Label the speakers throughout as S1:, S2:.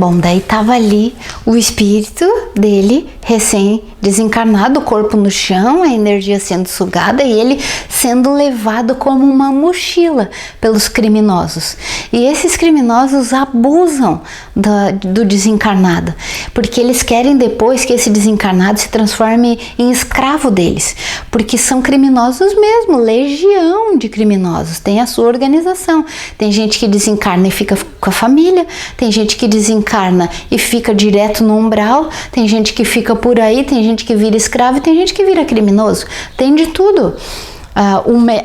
S1: Bom, daí tava ali o espírito dele, recém-desencarnado, o corpo no chão, a energia sendo sugada e ele sendo levado como uma mochila pelos criminosos. E esses criminosos abusam do desencarnado, porque eles querem depois que esse desencarnado se transforme em escravo deles, porque são criminosos mesmo, legião de criminosos, tem a sua organização. Tem gente que desencarna e fica com a família, tem gente que desencarna e fica direto no umbral, tem gente que fica por aí, tem gente que vira escravo e tem gente que vira criminoso, tem de tudo.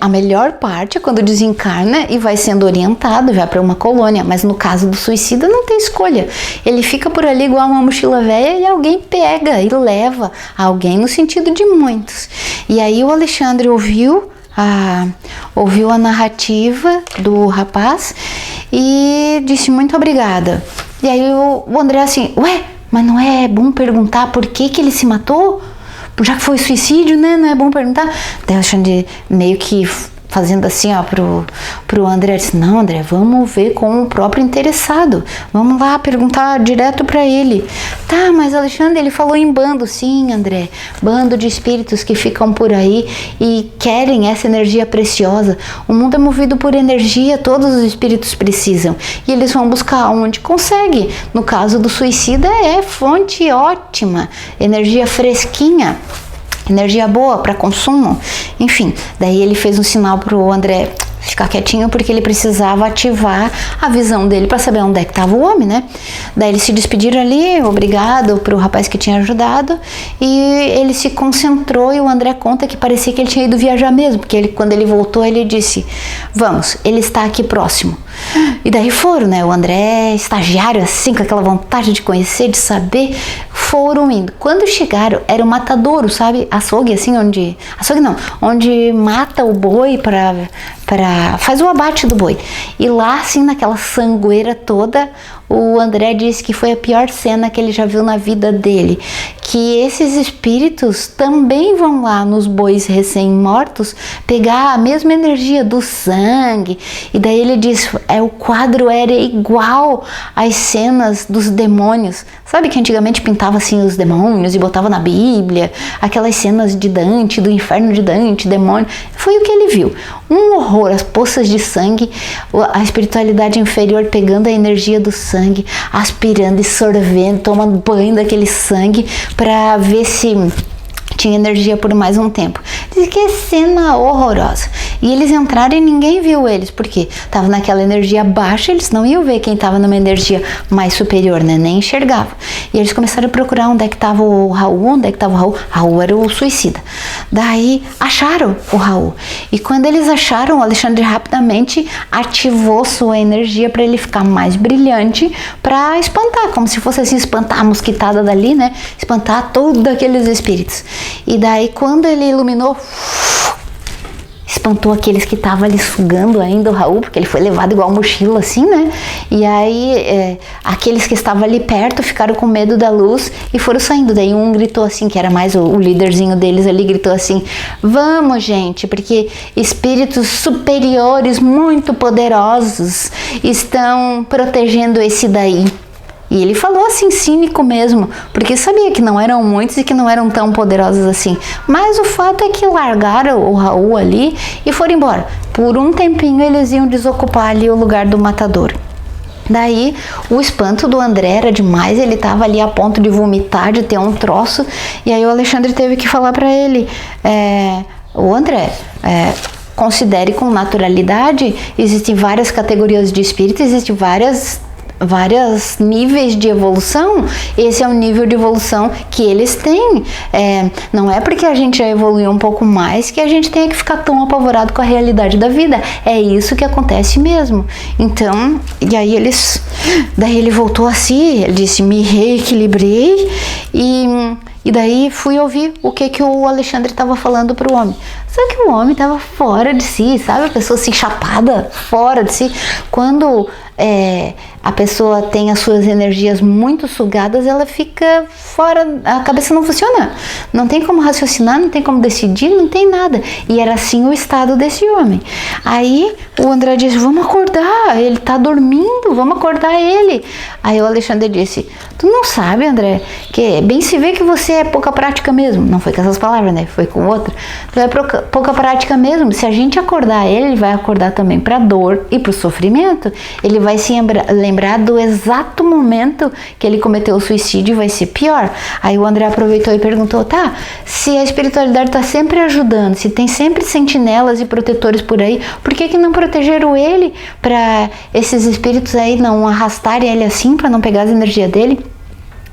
S1: A melhor parte é quando desencarna e vai sendo orientado, vai para uma colônia, mas no caso do suicida não tem escolha, ele fica por ali igual uma mochila velha e alguém pega e leva alguém, no sentido de muitos. E aí o Alexandre ouviu a narrativa do rapaz e disse muito obrigada. E aí o André assim, ué, mas não é bom perguntar por que ele se matou? Já que foi suicídio, né? Não é bom perguntar? Daí o Alexandre meio que fazendo assim, ó, pro André, disse, não, André, vamos ver com o próprio interessado, vamos lá perguntar direto para ele. Tá, mas Alexandre, ele falou em bando. Sim, André, bando de espíritos que ficam por aí e querem essa energia preciosa. O mundo é movido por energia, todos os espíritos precisam e eles vão buscar onde consegue. No caso do suicida é fonte ótima, energia fresquinha, energia boa para consumo. Enfim, daí ele fez um sinal pro André ficar quietinho, porque ele precisava ativar a visão dele para saber onde é que estava o homem, né? Daí eles se despediram ali, obrigado pro rapaz que tinha ajudado, e ele se concentrou e o André conta que parecia que ele tinha ido viajar mesmo, porque quando ele voltou ele disse, vamos, ele está aqui próximo. E daí foram, né? O André, estagiário assim, com aquela vontade de conhecer, de saber, foram indo. Quando chegaram, era o matadouro, sabe? Açougue, assim, onde... Açougue não, onde mata o boi faz o abate do boi. E lá, assim, naquela sangueira toda, o André disse que foi a pior cena que ele já viu na vida dele, que esses espíritos também vão lá nos bois recém-mortos pegar a mesma energia do sangue, e daí ele diz, o quadro era igual às cenas dos demônios, sabe que antigamente pintava assim os demônios e botava na Bíblia, aquelas cenas de Dante, do inferno de Dante, demônio, foi o que ele viu, um horror, as poças de sangue, a espiritualidade inferior pegando a energia do sangue, aspirando e sorvendo, tomando banho daquele sangue para ver se tinha energia por mais um tempo. Diz que cena horrorosa. E eles entraram e ninguém viu eles, porque estava naquela energia baixa, eles não iam ver quem estava numa energia mais superior, né? Nem enxergavam. E eles começaram a procurar onde é que estava o Raul, onde é que estava o Raul. Raul era o suicida. Daí acharam o Raul. E quando eles acharam, o Alexandre rapidamente ativou sua energia para ele ficar mais brilhante, para espantar, como se fosse assim, espantar a mosquitada dali, né? Espantar todos aqueles espíritos. E daí quando ele iluminou, espantou aqueles que estavam ali sugando ainda o Raul, porque ele foi levado igual mochila assim, né? E aí aqueles que estavam ali perto ficaram com medo da luz e foram saindo. Daí um gritou assim, que era mais o líderzinho deles ali, gritou assim, vamos gente, porque espíritos superiores muito poderosos estão protegendo esse daí. E ele falou assim, cínico mesmo, porque sabia que não eram muitos e que não eram tão poderosos assim. Mas o fato é que largaram o Raul ali e foram embora. Por um tempinho eles iam desocupar ali o lugar do matador. Daí o espanto do André era demais, ele estava ali a ponto de vomitar, de ter um troço. E aí o Alexandre teve que falar para ele, o André... considere com naturalidade, existem várias categorias de espírito, existem vários níveis de evolução, esse é o nível de evolução que eles têm, não é porque a gente já evoluiu um pouco mais que a gente tenha que ficar tão apavorado com a realidade da vida, é isso que acontece mesmo. Então, e aí daí ele voltou assim, ele disse, me reequilibrei e daí fui ouvir o que o Alexandre estava falando para o homem. Só que o homem estava fora de si, sabe? A pessoa assim, chapada, fora de si. Quando a pessoa tem as suas energias muito sugadas, ela fica fora, a cabeça não funciona, não tem como raciocinar, não tem como decidir, não tem nada. E era assim o estado desse homem. Aí o André disse, vamos acordar, ele tá dormindo, vamos acordar ele. Aí o Alexandre disse, tu não sabe, André, que bem se vê que você é pouca prática mesmo. Não foi com essas palavras, né? Foi com outra. Tu é pouca prática mesmo. Se a gente acordar ele vai acordar também pra dor e pro sofrimento. Ele vai se lembrar do exato momento que ele cometeu o suicídio e vai ser pior. Aí o André aproveitou e perguntou, tá, se a espiritualidade tá sempre ajudando, se tem sempre sentinelas e protetores por aí, por que não protegeram ele para esses espíritos aí não arrastarem ele assim, para não pegar as energias dele?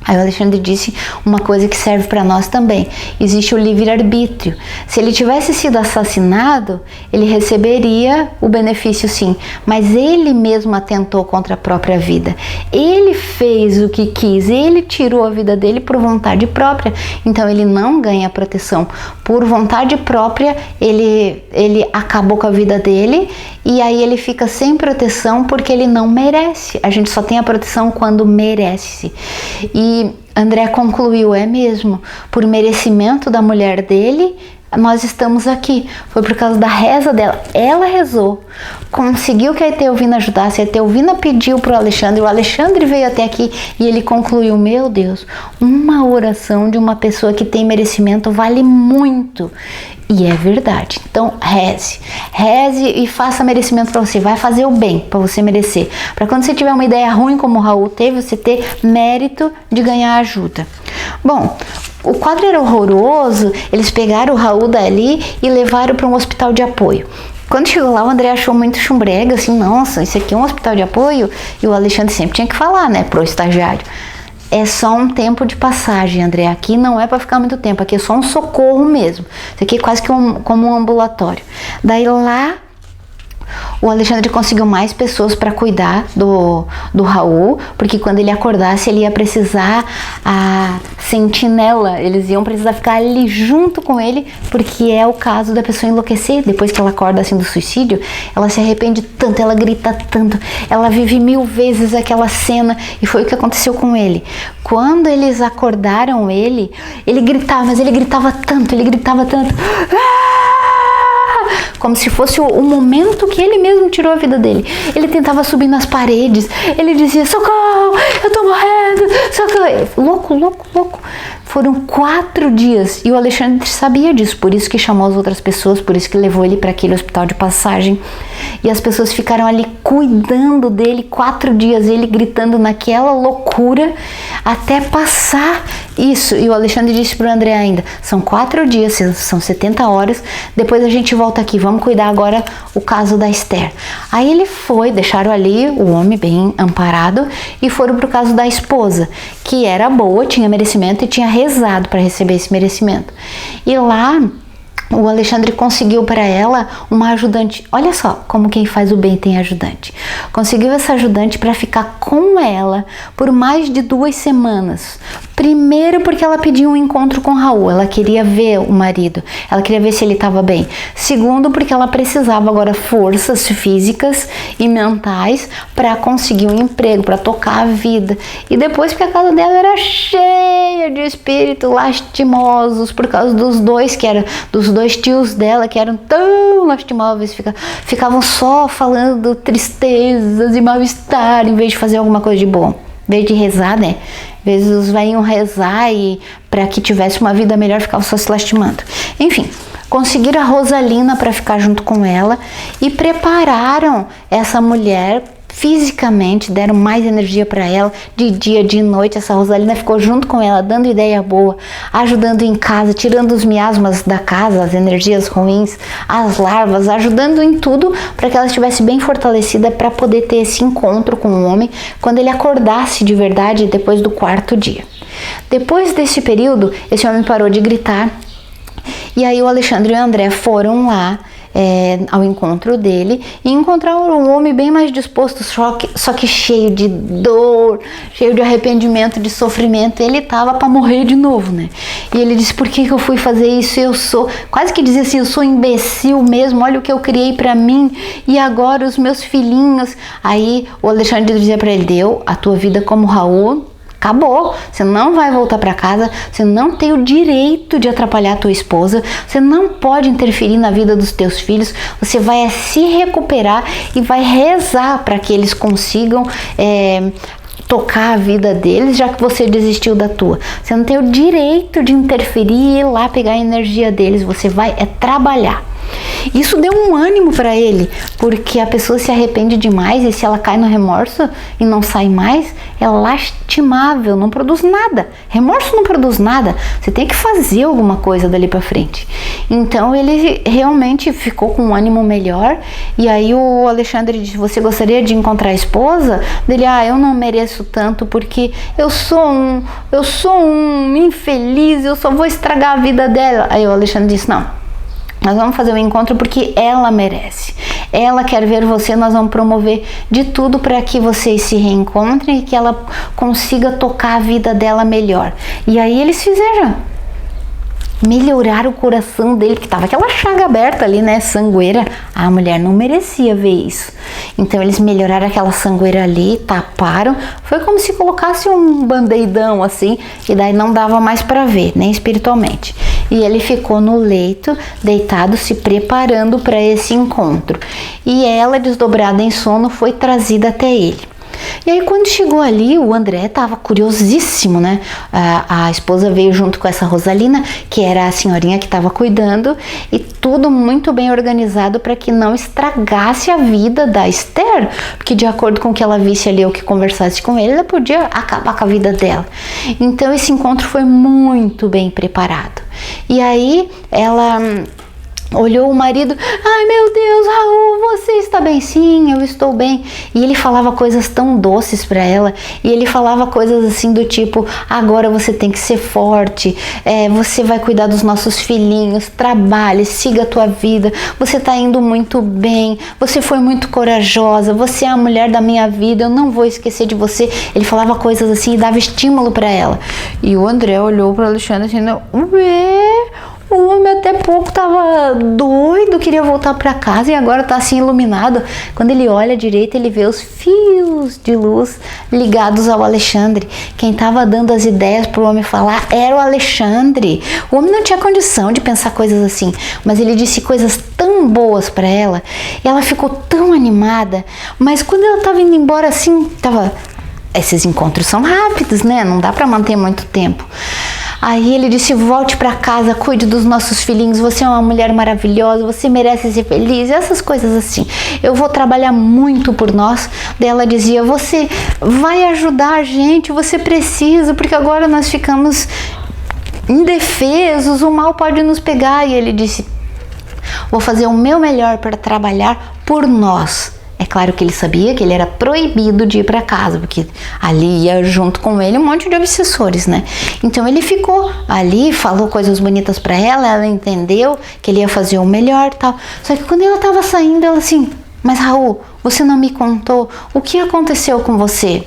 S1: Aí o Alexandre disse uma coisa que serve para nós também. Existe o livre-arbítrio. Se ele tivesse sido assassinado, ele receberia o benefício sim, mas ele mesmo atentou contra a própria vida. Ele fez o que quis, ele tirou a vida dele por vontade própria. Então ele não ganha proteção. Por vontade própria, ele acabou com a vida dele e aí ele fica sem proteção porque ele não merece. A gente só tem a proteção quando merece. E André concluiu, é mesmo, por merecimento da mulher dele, nós estamos aqui. Foi por causa da reza dela. Ela rezou, conseguiu que a Etelvina ajudasse. A Etelvina pediu para o Alexandre, o Alexandre veio até aqui e ele concluiu, meu Deus, uma oração de uma pessoa que tem merecimento vale muito. E é verdade. Então reze e faça merecimento para você. Vai fazer o bem para você merecer. Para quando você tiver uma ideia ruim como o Raul teve, você ter mérito de ganhar ajuda. Bom, o quadro era horroroso. Eles pegaram o Raul dali e levaram para um hospital de apoio. Quando chegou lá, o André achou muito chumbrega, assim, nossa, isso aqui é um hospital de apoio? E o Alexandre sempre tinha que falar, né, pro estagiário. É só um tempo de passagem, André. Aqui não é para ficar muito tempo, aqui é só um socorro mesmo. Isso aqui é quase que como um ambulatório. Daí lá, o Alexandre conseguiu mais pessoas para cuidar do Raul, porque quando ele acordasse, ele ia precisar a sentinela. Eles iam precisar ficar ali junto com ele, porque é o caso da pessoa enlouquecer. Depois que ela acorda assim do suicídio, ela se arrepende tanto, ela grita tanto, ela vive 1000 vezes aquela cena, e foi o que aconteceu com ele. Quando eles acordaram ele gritava, mas ele gritava tanto, como se fosse o momento que ele mesmo tirou a vida dele. Ele tentava subir nas paredes, ele dizia, socorro, eu tô morrendo, socorro. Louco. Foram 4 dias e o Alexandre sabia disso, por isso que chamou as outras pessoas, por isso que levou ele para aquele hospital de passagem. E as pessoas ficaram ali cuidando dele 4 dias, ele gritando naquela loucura até passar isso. E o Alexandre disse para o André ainda, são 4 dias, são 70 horas, depois a gente volta aqui, vamos cuidar agora o caso da Esther. Aí ele foi, deixaram ali o homem bem amparado e foram para o caso da esposa, que era boa, tinha merecimento e tinha rezado para receber esse merecimento. E lá o Alexandre conseguiu para ela uma ajudante. Olha só como quem faz o bem tem ajudante. Conseguiu essa ajudante para ficar com ela por mais de 2 semanas. Primeiro porque ela pediu um encontro com o Raul, ela queria ver o marido, ela queria ver se ele estava bem. Segundo porque ela precisava agora forças físicas e mentais para conseguir um emprego, para tocar a vida. E depois porque a casa dela era cheia de espíritos lastimosos por causa dos dois tios dela que eram tão lastimosos, ficavam só falando tristezas e mal-estar em vez de fazer alguma coisa de bom. Em vez de rezar, né? Às vezes os velhinhos rezar e para que tivesse uma vida melhor ficavam só se lastimando. Enfim, conseguiram a Rosalina para ficar junto com ela e prepararam essa mulher fisicamente, deram mais energia para ela, de dia, de noite. Essa Rosalina ficou junto com ela, dando ideia boa, ajudando em casa, tirando os miasmas da casa, as energias ruins, as larvas, ajudando em tudo para que ela estivesse bem fortalecida para poder ter esse encontro com o homem quando ele acordasse de verdade depois do 4º dia. Depois desse período, esse homem parou de gritar e aí o Alexandre e o André foram lá ao encontro dele e encontrar um homem bem mais disposto, só que cheio de dor, cheio de arrependimento, de sofrimento. Ele tava para morrer de novo, né? E ele disse: por que eu fui fazer isso? Eu sou, quase que dizia assim, eu sou imbecil mesmo, olha o que eu criei para mim, e agora os meus filhinhos. Aí o Alexandre dizia para ele: deu a tua vida como Raul, acabou, você não vai voltar para casa, você não tem o direito de atrapalhar a tua esposa, você não pode interferir na vida dos teus filhos, você vai se recuperar e vai rezar para que eles consigam tocar a vida deles, já que você desistiu da tua. Você não tem o direito de interferir e ir lá pegar a energia deles, você vai trabalhar. Isso deu um ânimo para ele, porque a pessoa se arrepende demais e se ela cai no remorso e não sai mais, é lastimável, não produz nada. Remorso não produz nada, você tem que fazer alguma coisa dali para frente. Então ele realmente ficou com um ânimo melhor. E aí o Alexandre disse: você gostaria de encontrar a esposa dele? Eu não mereço tanto, porque eu sou um infeliz, eu só vou estragar a vida dela. Aí o Alexandre disse: não, nós vamos fazer um encontro porque ela merece. Ela quer ver você, nós vamos promover de tudo para que vocês se reencontrem e que ela consiga tocar a vida dela melhor. E aí eles fizeram. Melhorar o coração dele, que tava aquela chaga aberta ali, né, sangueira. A mulher não merecia ver isso. Então eles melhoraram aquela sangueira ali, taparam. Foi como se colocasse um band-aidão assim, e daí não dava mais para ver, nem espiritualmente. E ele ficou no leito, deitado, se preparando para esse encontro. E ela, desdobrada em sono, foi trazida até ele. E aí quando chegou ali, o André estava curiosíssimo, né? A esposa veio junto com essa Rosalina, que era a senhorinha que estava cuidando, e tudo muito bem organizado para que não estragasse a vida da Esther, porque de acordo com o que ela visse ali, ou que conversasse com ele, ela podia acabar com a vida dela. Então esse encontro foi muito bem preparado. E aí ela olhou o marido: ai meu Deus, Raul, você está bem? Sim, eu estou bem. E ele falava coisas tão doces para ela, e ele falava coisas assim do tipo: agora você tem que ser forte, você vai cuidar dos nossos filhinhos, trabalhe, siga a tua vida, você está indo muito bem, você foi muito corajosa, você é a mulher da minha vida, eu não vou esquecer de você. Ele falava coisas assim e dava estímulo para ela. E o André olhou para Alexandre assim: o homem até pouco tava doido, queria voltar para casa, e agora tá assim iluminado. Quando ele olha direito, ele vê os fios de luz ligados ao Alexandre. Quem tava dando as ideias pro homem falar era o Alexandre. O homem não tinha condição de pensar coisas assim, mas ele disse coisas tão boas para ela, e ela ficou tão animada. Mas quando ela tava indo embora assim, esses encontros são rápidos, né? Não dá para manter muito tempo. Aí ele disse: volte para casa, cuide dos nossos filhinhos, você é uma mulher maravilhosa, você merece ser feliz, essas coisas assim. Eu vou trabalhar muito por nós. Daí ela dizia: você vai ajudar a gente, você precisa, porque agora nós ficamos indefesos, o mal pode nos pegar. E ele disse: vou fazer o meu melhor para trabalhar por nós. É claro que ele sabia que ele era proibido de ir para casa, porque ali ia junto com ele um monte de obsessores, né? Então ele ficou ali, falou coisas bonitas para ela, ela entendeu que ele ia fazer o melhor, tal. Só que quando ela estava saindo, ela assim: mas Raul, você não me contou o que aconteceu com você?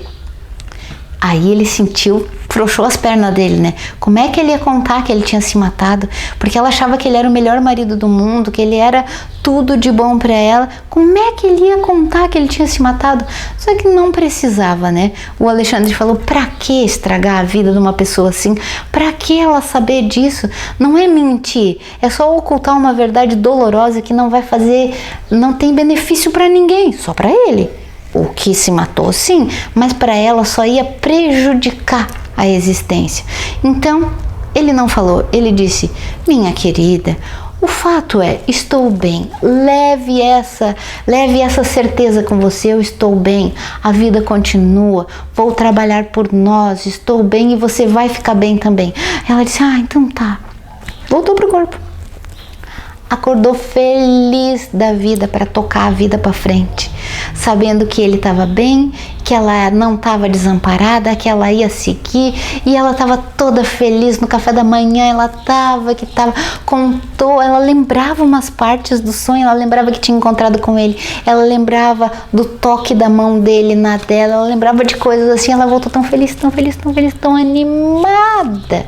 S1: Aí ele sentiu, frouxou as pernas dele, né? Como é que ele ia contar que ele tinha se matado? Porque ela achava que ele era o melhor marido do mundo, que ele era tudo de bom para ela. Como é que ele ia contar que ele tinha se matado? Só que não precisava, né? O Alexandre falou: pra que estragar a vida de uma pessoa assim? Pra que ela saber disso? Não é mentir, é só ocultar uma verdade dolorosa que não vai fazer, não tem benefício para ninguém, só para ele. O que se matou, sim, mas para ela só ia prejudicar a existência. Então, ele não falou, ele disse: minha querida, o fato é, estou bem, leve essa certeza com você, eu estou bem, a vida continua, vou trabalhar por nós, estou bem e você vai ficar bem também. Ela disse: então tá. Voltou pro corpo. acordou feliz da vida para tocar a vida para frente, sabendo que ele estava bem, que ela não estava desamparada, que ela ia seguir, e ela estava toda feliz. No café da manhã ela contou, ela lembrava umas partes do sonho, ela lembrava que tinha encontrado com ele, ela lembrava do toque da mão dele na dela, ela lembrava de coisas assim. Ela voltou tão feliz, tão feliz, tão feliz, tão animada.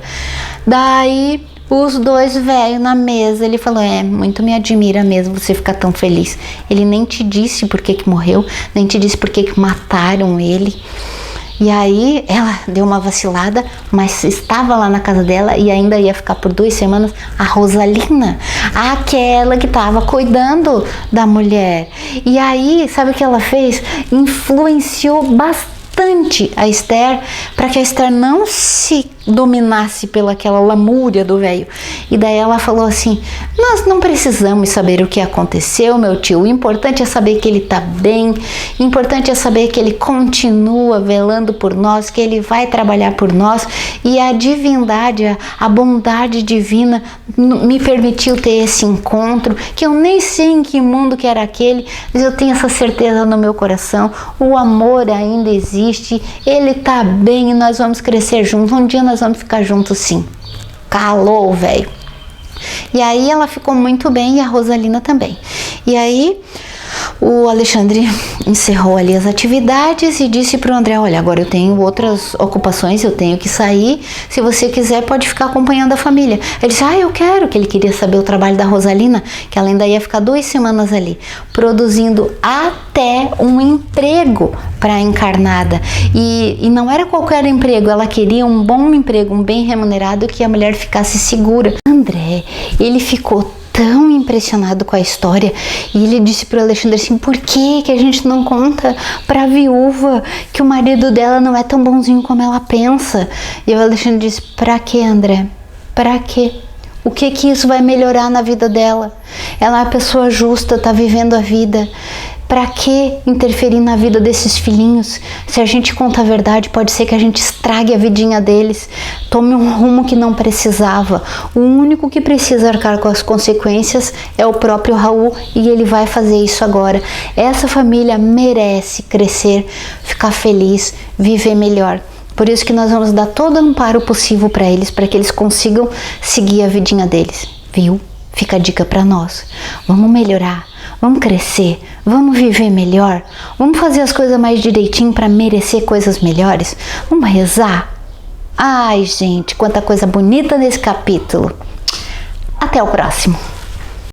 S1: Daí os dois velhos na mesa, ele falou: muito me admira mesmo você ficar tão feliz. Ele nem te disse por que morreu, nem te disse por que mataram ele. E aí ela deu uma vacilada, mas estava lá na casa dela e ainda ia ficar por 2 semanas a Rosalina, aquela que estava cuidando da mulher. E aí, sabe o que ela fez? Influenciou bastante a Esther, para que a Esther não se dominasse pelaquela lamúria do velho. E daí ela falou assim: nós não precisamos saber o que aconteceu, meu tio, o importante é saber que ele está bem, o importante é saber que ele continua velando por nós, que ele vai trabalhar por nós, e a divindade, a bondade divina me permitiu ter esse encontro, que eu nem sei em que mundo que era aquele, mas eu tenho essa certeza no meu coração, o amor ainda existe, ele está bem e nós vamos crescer juntos, um dia nós vamos ficar juntos sim. Calou, velho. E aí ela ficou muito bem e a Rosalina também. E aí o Alexandre encerrou ali as atividades e disse para o André: olha, agora eu tenho outras ocupações, eu tenho que sair, se você quiser pode ficar acompanhando a família. Ele disse: eu quero, que ele queria saber o trabalho da Rosalina, que ela ainda ia ficar 2 semanas ali, produzindo até um emprego para a Encarnada. E não era qualquer emprego, ela queria um bom emprego, um bem remunerado, que a mulher ficasse segura. André, ele ficou tão impressionado com a história, e ele disse para o Alexandre assim: por que a gente não conta para a viúva que o marido dela não é tão bonzinho como ela pensa? E o Alexandre disse: para que, André? Para quê? O que isso vai melhorar na vida dela? Ela é uma pessoa justa, está vivendo a vida. Para que interferir na vida desses filhinhos? Se a gente conta a verdade, pode ser que a gente estrague a vidinha deles, tome um rumo que não precisava. O único que precisa arcar com as consequências é o próprio Raul, e ele vai fazer isso agora. Essa família merece crescer, ficar feliz, viver melhor. Por isso que nós vamos dar todo o amparo possível para eles, para que eles consigam seguir a vidinha deles, viu? Fica a dica para nós. Vamos melhorar. Vamos crescer, vamos viver melhor, vamos fazer as coisas mais direitinho para merecer coisas melhores, vamos rezar. Ai, gente, quanta coisa bonita nesse capítulo. Até o próximo.